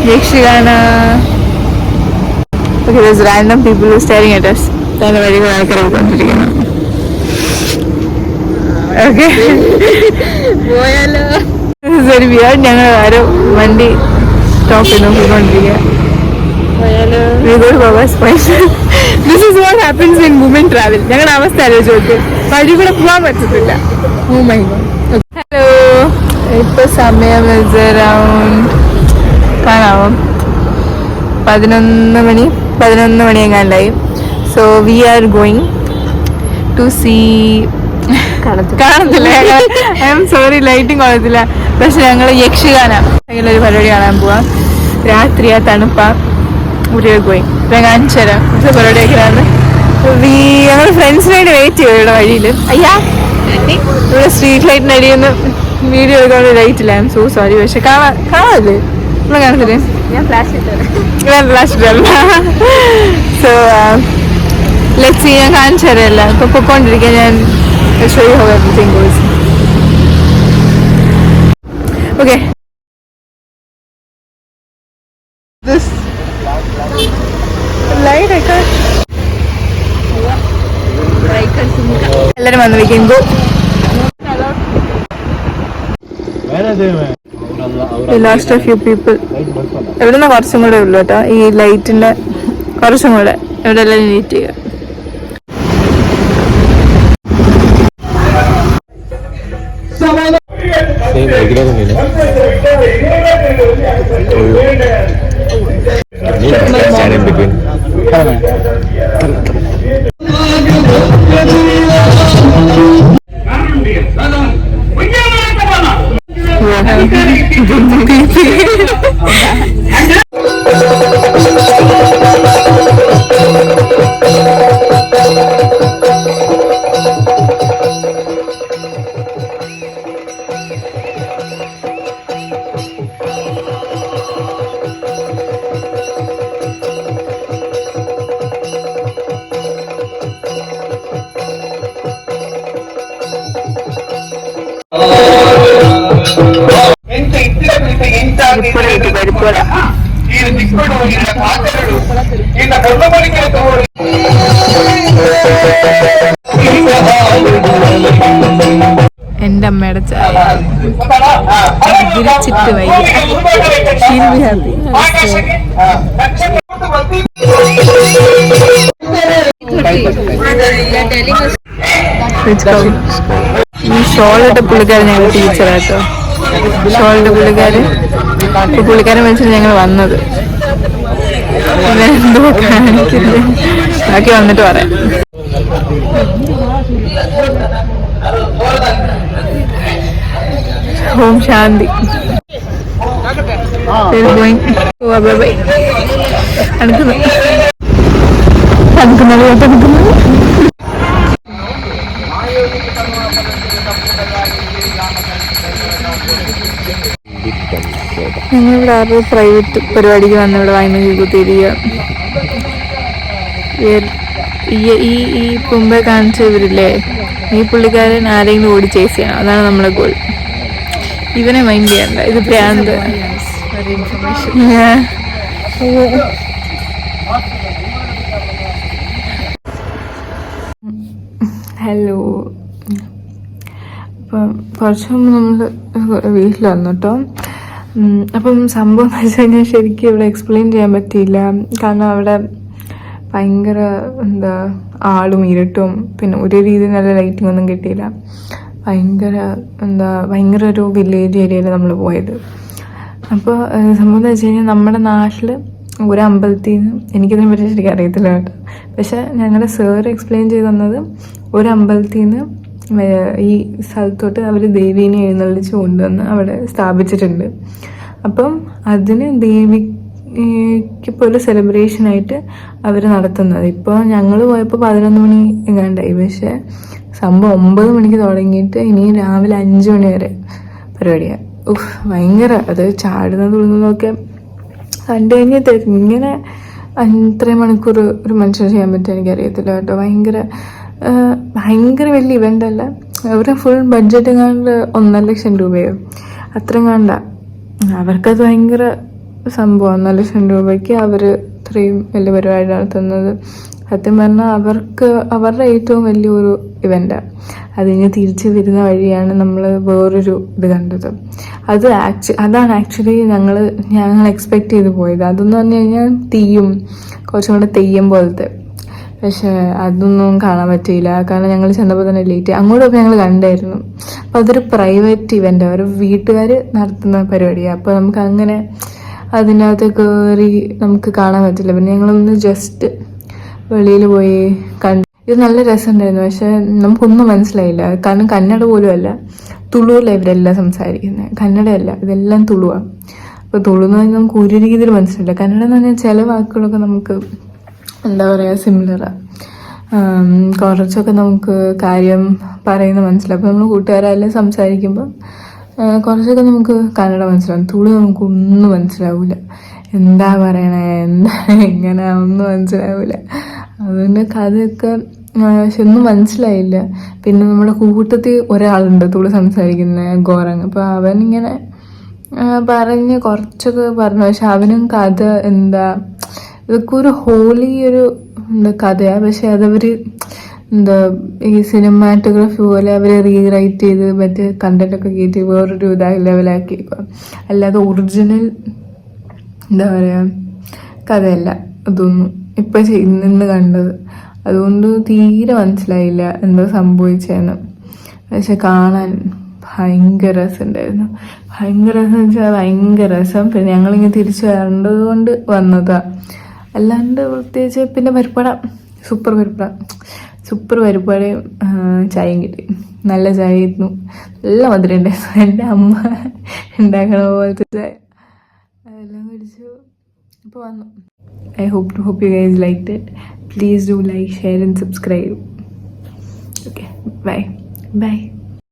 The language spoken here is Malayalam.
Yakshigana. Okay, there's random people who are staring at us. That's very good. Okay. This is very weird. ഞങ്ങൾ ആരും വണ്ടി സ്റ്റോപ്പ് ചെയ്ത് നോക്കിക്കൊണ്ടിരിക്കുക. We go to Baba's point. This is what happens when women travel. ഞങ്ങളുടെ അവസ്ഥ ആലോചിച്ച് വഴി കൂടെ പോകാൻ പറ്റത്തില്ല. Oh my god. ഹലോ, ഇപ്പൊ സമയം അറൗണ്ട് കാണാമോ 11 മണി എങ്ങാണ്ടായി. So we are going to see കാണത്തില്ല. ഐ എം സോറി, ലൈറ്റിംഗ് കാണത്തില്ല. പക്ഷെ ഞങ്ങൾ യക്ഷിഗാന ഒരു പരിപാടി കാണാൻ പോവാം. രാത്രിയാ തണുപ്പാ. ഒരു ഗോയിങ് 5:30 പരിപാടിയൊക്കെയാണ്. ഞങ്ങൾ ഫ്രണ്ട്സിനായിട്ട് വെയിറ്റ് ചെയ്യും ഇവിടെ വഴിയിൽ. ഇവിടെ സ്ട്രീറ്റ് ലൈറ്റിന് അടിയൊന്ന് വീഡിയോ എടുക്കാൻ ലൈറ്റ് ഇല്ല. I am so sorry. പക്ഷെ കാണാല്ലേ നമ്മൾ കാണത്തില്ലേ? ഞാൻ ഫ്ലാഷ് ഇട്ടല്ല. So let's see. ഞാൻ കാണിച്ചു തരല്ല. ഇപ്പൊ പൊക്കോണ്ടിരിക്കാൻ ഞാൻ show you how everything goes. Okay. This light I can't. എല്ലാരും വന്ന് we can go. We lost a few people. എവിടുന്ന കുറച്ചും കൂടെ ഉള്ളു കേട്ടോ. ഈ ലൈറ്റിന്റെ കുറച്ചും കൂടെ ഇവിടെ എല്ലാം നീറ്റ് ചെയ്യുക. എന്റെ അമ്മയുടെ ചായ വിരിച്ചിട്ട് വയ്യ. ഈ ഷോളിട്ട പുള്ളിക്കാരൻ ഞങ്ങൾ ടീച്ചറാട്ടോ. ഷോളിന്റെ പുള്ളിക്കാരൻ വെച്ചിട്ട് ഞങ്ങൾ വന്നത്. എന്തോ കാണിക്കുന്നത് ബാക്കി വന്നിട്ട് പറയാം. ഓം ശാന്തി. ഞങ്ങളിവിടെ ആരുടെ പ്രൈവറ്റ് പരിപാടിക്ക് വന്ന് ഇവിടെ വാങ്ങി കുത്തിയിരിക്കുക. ഈ മുമ്പേ കാണിച്ച ഇവരില്ലേ, ഈ പുള്ളിക്കാരൻ ആരെങ്കിലും ഓടി ചേസ് ചെയ്യണം. അതാണ് നമ്മുടെ ഗോൾ. ഇവനെ മൈൻഡ് ചെയ്യണ്ട. ഇത് ഭ്രാന്ത്. ഹലോ. അപ്പം കുറച്ച് മുമ്പ് നമ്മൾ വീട്ടിൽ വന്നു കേട്ടോ. അപ്പം സംഭവം എന്ന് വെച്ച് കഴിഞ്ഞാൽ ശരിക്കും ഇവിടെ എക്സ്പ്ലെയിൻ ചെയ്യാൻ പറ്റിയില്ല. കാരണം അവിടെ ഭയങ്കര ആളും ഇരുട്ടും, പിന്നെ ഒരു രീതിയിൽ നല്ല ലൈറ്റിംഗ് ഒന്നും കിട്ടിയില്ല. ഭയങ്കര ഒരു വില്ലേജ് ഏരിയയിൽ നമ്മൾ പോയത്. അപ്പോൾ സംഭവം എന്ന് വെച്ച് കഴിഞ്ഞാൽ നമ്മുടെ നാട്ടിൽ ഒരു അമ്പലത്തിൽ നിന്ന്, എനിക്കിതിനെ പറ്റി ശരിക്കും അറിയത്തില്ല കേട്ടോ, പക്ഷെ ഞങ്ങളുടെ സാർ എക്സ്പ്ലെയിൻ ചെയ്ത് തന്നത് ഒരു അമ്പലത്തിൽ നിന്ന് ഈ സ്ഥലത്തോട്ട് അവർ ദേവീനെ എഴുന്നള്ളിച്ച് കൊണ്ടുവന്ന് അവിടെ സ്ഥാപിച്ചിട്ടുണ്ട്. അപ്പം അതിന് ദേവിക്ക് ഒരു സെലിബ്രേഷനായിട്ട് അവർ നടത്തുന്നത്. ഇപ്പോൾ ഞങ്ങൾ പോയപ്പോൾ 11 മണി എങ്ങാണ്ടായി. പക്ഷേ സംഭവം 9 മണിക്ക് തുടങ്ങിയിട്ട് ഇനി രാവിലെ 5 മണി വരെ പരിപാടിയാണ്. ഭയങ്കര അത് ചാടുന്നത് തുള്ളുന്നതൊക്കെ കണ്ടു കഴിഞ്ഞിട്ട് ഇങ്ങനെ ഇത്രയും മണിക്കൂർ ഒരു മനുഷ്യൻ ചെയ്യാൻ പറ്റും എനിക്കറിയത്തില്ല കേട്ടോ. ഭയങ്കര വലിയ ഇവൻ്റ് അല്ല. അവരുടെ ഫുൾ ബഡ്ജറ്റ് കണ്ട് 1.5 ലക്ഷം രൂപയോ അത്രയും കണ്ട. അവർക്കത് ഭയങ്കര സംഭവം 4 ലക്ഷം രൂപയ്ക്ക് അവർ ഇത്രയും വലിയ പരിപാടി നടത്തുന്നത്. സത്യം പറഞ്ഞാൽ അവരുടെ ഏറ്റവും വലിയൊരു ഇവൻ്റാണ്. അതിന് തിരിച്ച് വരുന്ന വഴിയാണ് നമ്മൾ വേറൊരു ഇത് കണ്ടത്. അതാണ് ആക്ച്വലി ഞങ്ങൾ എക്സ്പെക്റ്റ് ചെയ്ത് പോയത്. അതെന്ന് പറഞ്ഞു കഴിഞ്ഞാൽ കുറച്ചും കൂടെ തെയ്യം പോലത്തെ. പക്ഷേ അതൊന്നും കാണാൻ പറ്റിയില്ല, കാരണം ഞങ്ങൾ ചെന്നപ്പോൾ തന്നെ ലേറ്റ്. അങ്ങോട്ടൊക്കെ ഞങ്ങൾ കണ്ടായിരുന്നു. അപ്പോൾ അതൊരു പ്രൈവറ്റ് ഇവൻ്റ്, ഒരു വീട്ടുകാർ നടത്തുന്ന പരിപാടിയാണ്. അപ്പോൾ നമുക്ക് അങ്ങനെ അതിനകത്ത് കയറി നമുക്ക് കാണാൻ പറ്റില്ല. പിന്നെ ഞങ്ങളൊന്ന് ജസ്റ്റ് വെളിയിൽ പോയി ഇത് നല്ല രസമുണ്ടായിരുന്നു. പക്ഷെ നമുക്കൊന്നും മനസ്സിലായില്ല, കാരണം കന്നഡ പോലും അല്ല, തുളുവല്ല ഇവരെല്ലാം സംസാരിക്കുന്നത്. കന്നഡയല്ല, ഇതെല്ലാം തുളുവാണ്. അപ്പോൾ തുളു എന്ന് പറഞ്ഞാൽ നമുക്ക് ഒരു രീതിയിൽ മനസ്സിലായില്ല. കന്നഡ എന്ന് പറഞ്ഞാൽ ചില വാക്കുകളൊക്കെ നമുക്ക് എന്താ പറയുക സിമിലറാണ്. കുറച്ചൊക്കെ നമുക്ക് കാര്യം പറയുന്ന മനസ്സിലാവും. അപ്പോൾ നമ്മൾ കൂട്ടുകാരെല്ലാം സംസാരിക്കുമ്പോൾ കുറച്ചൊക്കെ നമുക്ക് കന്നഡ മനസ്സിലാവും. തുളു നമുക്കൊന്നും മനസ്സിലാവില്ല, എന്താ പറയണേ, എങ്ങനെ ഒന്നും മനസ്സിലാവില്ല. അതുകൊണ്ട് കഥയൊക്കെ പക്ഷെ ഒന്നും മനസ്സിലായില്ല. പിന്നെ നമ്മുടെ കൂട്ടത്തിൽ ഒരാളുണ്ട് തുളു സംസാരിക്കുന്ന ഗോറങ്. അപ്പോൾ അവനിങ്ങനെ പറഞ്ഞ് കുറച്ചൊക്കെ പറഞ്ഞു. പക്ഷെ അവനും കഥ ഇതൊക്കെ ഒരു ഹോളി കഥയാണ്. പക്ഷെ അതവർ ഈ സിനിമാറ്റോഗ്രാഫി പോലെ അവർ റീറൈറ്റ് ചെയ്ത് മറ്റേ കണ്ടന്റൊക്കെ കയറ്റി വേറൊരു ലെവലാക്കി. അല്ലാതെ ഒറിജിനൽ എന്താ പറയുക കഥയല്ല അതൊന്നും ഇപ്പം ഇന്ന് കണ്ടത്. അതുകൊണ്ട് തീരെ മനസ്സിലായില്ല എന്തോ സംഭവിച്ചതെന്ന്. പക്ഷെ കാണാൻ ഭയങ്കര രസമുണ്ടായിരുന്നു. ഭയങ്കര രസം വെച്ചാൽ ഭയങ്കര രസം. പിന്നെ ഞങ്ങളിങ്ങനെ തിരിച്ചു വരേണ്ടത് കൊണ്ട് വന്നതാണ്, അല്ലാണ്ട് പ്രത്യേകിച്ച്. പിന്നെ സൂപ്പർ പരിപ്പാടയും ചായയും കിട്ടി. നല്ല ചായ ആയിരുന്നു, നല്ല മധുരം ഉണ്ടായിരുന്നു. എൻ്റെ അമ്മ ഉണ്ടാക്കണ പോലത്തെ ചായ അതെല്ലാം കുടിച്ചു. ഇപ്പോൾ വന്നു. I hope you guys liked it. Please do like, share and subscribe. Okay, bye.